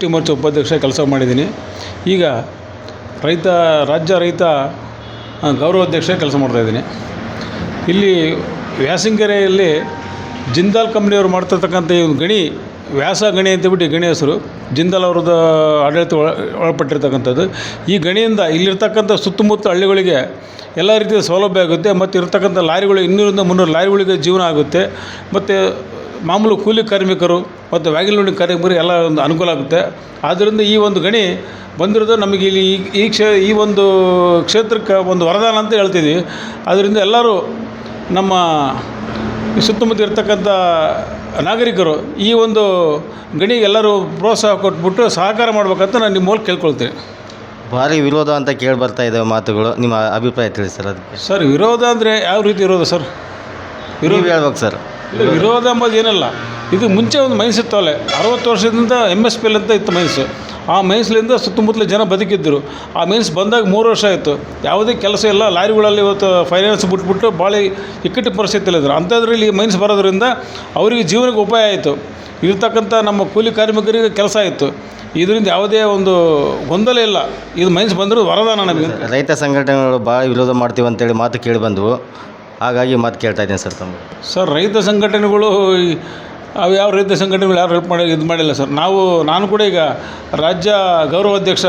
T Morcha ಉಪಾಧ್ಯಕ್ಷ ಕೆಲಸ ಮಾಡಿದ್ದೀನಿ. ಈಗ ರಾಜ್ಯ ರೈತ ಗೌರವಾಧ್ಯಕ್ಷ ಕೆಲಸ ಮಾಡ್ತಾಯಿದ್ದೀನಿ. ಇಲ್ಲಿ ವ್ಯಾಸಂಗೆರೆಯಲ್ಲಿ ಜಿಂದಾಲ್ ಕಂಪ್ನಿಯವರು ಮಾಡ್ತಿರ್ತಕ್ಕಂಥ ಈ ಒಂದು ಗಣಿ, ವ್ಯಾಸ ಗಣಿ ಅಂತೇಳ್ಬಿಟ್ಟು ಗಣಿ ಹೆಸರು, ಜಿಂದಾಲ್ ಅವ್ರದ್ದು ಆಡಳಿತ ಒಳಪಟ್ಟಿರ್ತಕ್ಕಂಥದ್ದು. ಈ ಗಣಿಯಿಂದ ಇಲ್ಲಿರ್ತಕ್ಕಂಥ ಸುತ್ತಮುತ್ತ ಹಳ್ಳಿಗಳಿಗೆ ಎಲ್ಲ ರೀತಿಯ ಸೌಲಭ್ಯ ಆಗುತ್ತೆ. ಮತ್ತು ಇರ್ತಕ್ಕಂಥ ಲಾರಿಗಳು 200-300 ಲಾರಿಗಳಿಗೆ ಜೀವನ ಆಗುತ್ತೆ. ಮತ್ತು ಮಾಮೂಲು ಕೂಲಿ ಕಾರ್ಮಿಕರು ಮತ್ತು ವ್ಯಾಗನ್ ಲೋಡಿಂಗ್ ಕಾರ್ಮಿಕರು ಎಲ್ಲ ಒಂದು ಅನುಕೂಲ ಆಗುತ್ತೆ. ಆದ್ದರಿಂದ ಈ ಒಂದು ಗಣಿ ಬಂದಿರೋದು ನಮಗೆ ಇಲ್ಲಿ ಈ ಒಂದು ಕ್ಷೇತ್ರಕ್ಕೆ ಒಂದು ವರದಾನ ಅಂತ ಹೇಳ್ತಿದ್ವಿ. ಅದರಿಂದ ಎಲ್ಲರೂ ನಮ್ಮ ಸುತ್ತಮುತ್ತ ಇರ್ತಕ್ಕಂಥ ನಾಗರಿಕರು ಈ ಒಂದು ಗಣಿಗೆ ಎಲ್ಲರೂ ಪ್ರೋತ್ಸಾಹ ಕೊಟ್ಬಿಟ್ಟು ಸಹಕಾರ ಮಾಡ್ಬೇಕಂತ ನಾನು ನಿಮ್ಮ ಮೂಲಕ ಕೇಳ್ಕೊಳ್ತೀನಿ. ಭಾರಿ ವಿರೋಧ ಅಂತ ಕೇಳಿ ಬರ್ತಾ ಇದ್ದಾವೆ ಮಾತುಗಳು, ನಿಮ್ಮ ಅಭಿಪ್ರಾಯ ತಿಳಿಸಿ ಸರ್. ಅದಕ್ಕೆ ಸರ್, ವಿರೋಧ ಅಂದರೆ ಯಾವ ರೀತಿ ವಿರೋಧ ಸರ್? ವಿರೋಧ ಹೇಳ್ಬೇಕು ಸರ್. ವಿರೋಧ ಅಂಬೋದು ಏನಲ್ಲ. ಇದು ಮುಂಚೆ ಒಂದು ಮೈನ್ಸ್ ಇತ್ತವಲ್ಲೇ, 60 ವರ್ಷದಿಂದ MSPL ಅಂತ ಇತ್ತು ಮೈನ್ಸು. ಆ ಮೈನ್ಸ್ಲಿಂದ ಸುತ್ತಮುತ್ತಲ ಜನ ಬದುಕಿದ್ದರು. ಆ ಮೈನ್ಸ್ ಬಂದಾಗ 3 ವರ್ಷ ಆಯಿತು, ಯಾವುದೇ ಕೆಲಸ ಇಲ್ಲ. ಲಾರಿಗಳಲ್ಲಿ ಇವತ್ತು ಫೈನಾನ್ಸ್ ಬಿಟ್ಬಿಟ್ಟು ಭಾಳ ಇಕ್ಕಟ್ಟು ಪರಿಸ್ಥಿತಿಯಲ್ಲಿದ್ದರು. ಅಂಥದ್ರಲ್ಲಿ ಮೈನ್ಸ್ ಬರೋದ್ರಿಂದ ಅವರಿಗೆ ಜೀವನಕ್ಕೆ ಉಪಾಯ ಆಯಿತು. ಇರ್ತಕ್ಕಂಥ ನಮ್ಮ ಕೂಲಿ ಕಾರ್ಮಿಕರಿಗೆ ಕೆಲಸ ಆಯಿತು. ಇದರಿಂದ ಯಾವುದೇ ಒಂದು ಗೊಂದಲ ಇಲ್ಲ. ಇದು ಮೈನ್ಸ್ ಬಂದಿರೋದು ವರದಾನ ನಮಗೆ. ರೈತ ಸಂಘಟನೆಗಳು ಭಾಳ ವಿರೋಧ ಮಾಡ್ತೀವಿ ಅಂತೇಳಿ ಮಾತು ಕೇಳಿ ಬಂದವು, ಹಾಗಾಗಿ ಮಾತು ಕೇಳ್ತಾ ಇದ್ದೀನಿ ಸರ್ ತಮಗೆ. ಸರ್, ರೈತ ಸಂಘಟನೆಗಳು ಅವು ಯಾವ ರೈತ ಸಂಘಟನೆಗಳು ಯಾರು ಹೆಲ್ಪ್ ಮಾಡಿಲ್ಲ ಸರ್. ನಾನು ಕೂಡ ಈಗ ರಾಜ್ಯ ಗೌರವಾಧ್ಯಕ್ಷ,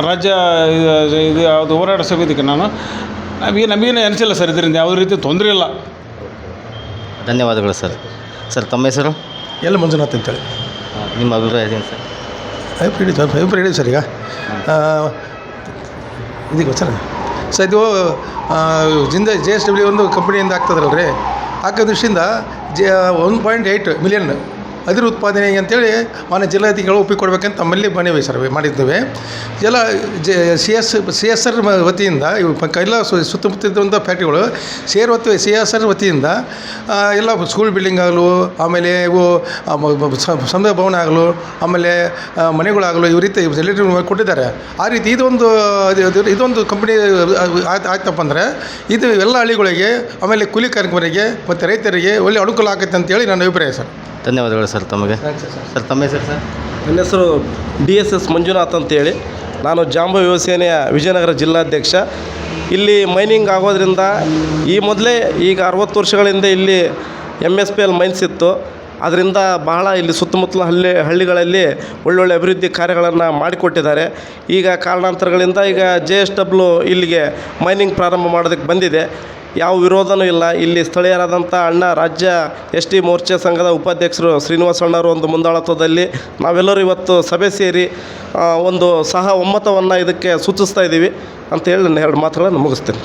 ರಾಜ್ಯ ಇದು ಯಾವುದು ಹೋರಾಟ ಸಮಿತಿಗೆ ನಮಗೇನು ಅನಿಸಿಲ್ಲ ಸರ್. ಇದರಿಂದ ಯಾವುದೇ ರೀತಿ ತೊಂದರೆ ಇಲ್ಲ. ಧನ್ಯವಾದಗಳು ಸರ್. ಸರ್, ತಮ್ಮ ಹೆಸರು? ಎಲ್ಲ ಮಂಜುನಾಥ್ ಅಂತೇಳಿ. ನಿಮ್ಮ ಅಭಿಪ್ರಾಯ ಏನು ಸರ್? ಅಭಿಪ್ರಾಯ ಹೇಳಿ ಸರ್. ಈಗ ಇದೀಗ ಸರ್ ಇದು JSW ಒಂದು ಕಂಪ್ನಿಯಿಂದ ಆಗ್ತದಲ್ಲ ರೀ. ಹಾಕೋ ದೃಷ್ಟಿಯಿಂದ 1.8 ಮಿಲಿಯನ್ ಅದಿರು ಉತ್ಪಾದನೆ ಅಂತೇಳಿ ಮಾನ್ಯ ಜಿಲ್ಲಾಧಿಕಾರಿಗಳು ಒಪ್ಪಿಕೊಡ್ಬೇಕಂತ ತಮ್ಮಲ್ಲಿ ಮನವಿ ಸರ್ ಮಾಡಿದ್ದೇವೆ. ಎಲ್ಲ CSR ವತಿಯಿಂದ ಇವು ಎಲ್ಲ ಸುತ್ತಮುತ್ತ ಫ್ಯಾಕ್ಟ್ರಿಗಳು CSR ವತಿಯಿಂದ ಎಲ್ಲ ಸ್ಕೂಲ್ ಬಿಲ್ಡಿಂಗ್ ಆಗಲು, ಆಮೇಲೆ ಇವು ಸಮುದಾಯ ಭವನ ಆಗಲು, ಆಮೇಲೆ ಮನೆಗಳಾಗಲು, ಈ ರೀತಿ ಎಲ್ಲರೂ ಕೊಟ್ಟಿದ್ದಾರೆ. ಆ ರೀತಿ ಇದೊಂದು ಕಂಪ್ನಿ ಆಯ್ತಪ್ಪ ಅಂದರೆ ಇದು ಎಲ್ಲ ಹಳ್ಳಿಗಳಿಗೆ, ಆಮೇಲೆ ಕೂಲಿ ಕಾರ್ಮಿಕರಿಗೆ ಮತ್ತು ರೈತರಿಗೆ ಒಳ್ಳೆ ಅನುಕೂಲ ಆಗುತ್ತೆ ಅಂತೇಳಿ ನನ್ನ ಅಭಿಪ್ರಾಯ ಸರ್. ಧನ್ಯವಾದಗಳು ಸರ್ ತಮಗೆ. ಸರ್, ತಮ್ಮ ಹೆಸರು ಸರ್? ನನ್ನ ಹೆಸರು DSS ಮಂಜುನಾಥ್ ಅಂತೇಳಿ. ನಾನು ಜಾಂಬ ಯುವ ಸೇನೆಯ ವಿಜಯನಗರ ಜಿಲ್ಲಾಧ್ಯಕ್ಷ. ಇಲ್ಲಿ ಮೈನಿಂಗ್ ಆಗೋದ್ರಿಂದ ಈಗ 60 ವರ್ಷಗಳಿಂದ ಇಲ್ಲಿ MSPL ಮೈನ್ಸ್ ಇತ್ತು. ಅದರಿಂದ ಬಹಳ ಇಲ್ಲಿ ಸುತ್ತಮುತ್ತಲ ಹಳ್ಳಿಗಳಲ್ಲಿ ಒಳ್ಳೊಳ್ಳೆ ಅಭಿವೃದ್ಧಿ ಕಾರ್ಯಗಳನ್ನು ಮಾಡಿಕೊಟ್ಟಿದ್ದಾರೆ. ಈಗ ಕಾರಣಾಂತರಗಳಿಂದ ಈಗ JSW ಇಲ್ಲಿಗೆ ಮೈನಿಂಗ್ ಪ್ರಾರಂಭ ಮಾಡೋದಕ್ಕೆ ಬಂದಿದೆ. ಯಾವ ವಿರೋಧನೂ ಇಲ್ಲ. ಇಲ್ಲಿ ಸ್ಥಳೀಯರಾದಂಥ ಅಣ್ಣ ರಾಜ್ಯ ST ಮೋರ್ಚಾ ಸಂಘದ ಉಪಾಧ್ಯಕ್ಷರು ಶ್ರೀನಿವಾಸ ಅಣ್ಣವರು ಒಂದು ಮುಂದಾಳತ್ವದಲ್ಲಿ ನಾವೆಲ್ಲರೂ ಇವತ್ತು ಸಭೆ ಸೇರಿ ಒಂದು ಒಮ್ಮತವನ್ನು ಇದಕ್ಕೆ ಸೂಚಿಸ್ತಾ ಇದ್ದೀವಿ ಅಂತೇಳಿ ನನ್ನ 2 ಮಾತುಗಳನ್ನು ಮುಗಿಸ್ತೇನೆ.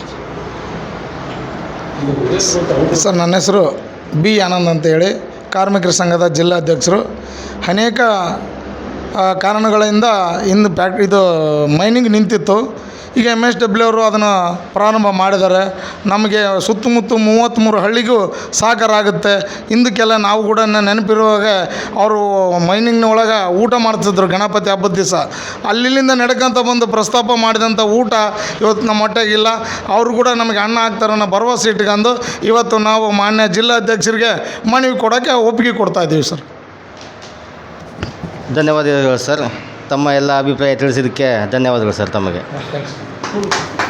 ಸರ್, ನನ್ನ ಹೆಸರು B ಆನಂದ್ ಅಂತೇಳಿ, ಕಾರ್ಮಿಕರ ಸಂಘದ ಜಿಲ್ಲಾಧ್ಯಕ್ಷರು. ಅನೇಕ ಕಾರಣಗಳಿಂದ ಇದು ಮೈನಿಂಗ್ ನಿಂತಿತ್ತು. ಈಗ MSW ಅವರು ಅದನ್ನು ಪ್ರಾರಂಭ ಮಾಡಿದ್ದಾರೆ. ನಮಗೆ ಸುತ್ತಮುತ್ತ 33 ಹಳ್ಳಿಗೂ ಸಹಕಾರ ಆಗುತ್ತೆ. ಹಿಂದಕ್ಕೆಲ್ಲ ನಾವು ಕೂಡ ನೆನಪಿರುವಾಗ ಅವರು ಮೈನಿಂಗ್ನೊಳಗೆ ಊಟ ಮಾಡ್ತಿದ್ರು ಗಣಪತಿ ಹಬ್ಬದ ದಿವಸ. ಅಲ್ಲಿಂದ ನಡ್ಕೊಂತ ಬಂದು ಪ್ರಸ್ತಾಪ ಮಾಡಿದಂಥ ಊಟ ಇವತ್ತು ನಮ್ಮ ಹೊಟ್ಟೆಗಿಲ್ಲ. ಅವರು ಕೂಡ ನಮಗೆ ಅನ್ನ ಹಾಕ್ತಾರೆ ಅನ್ನೋ ಭರವಸೆ ಇಟ್ಕೊಂಡು ಇವತ್ತು ನಾವು ಮಾನ್ಯ ಜಿಲ್ಲಾಧ್ಯಕ್ಷರಿಗೆ ಮನವಿ ಕೊಡೋಕ್ಕೆ ಒಪ್ಪಿಗೆ ಕೊಡ್ತಾಯಿದ್ದೀವಿ ಸರ್. ಧನ್ಯವಾದಗಳು ಸರ್. ತಮ್ಮ ಎಲ್ಲ ಅಭಿಪ್ರಾಯ ತಿಳಿಸಿದ್ದಕ್ಕೆ ಧನ್ಯವಾದಗಳು ಸರ್ ತಮಗೆ.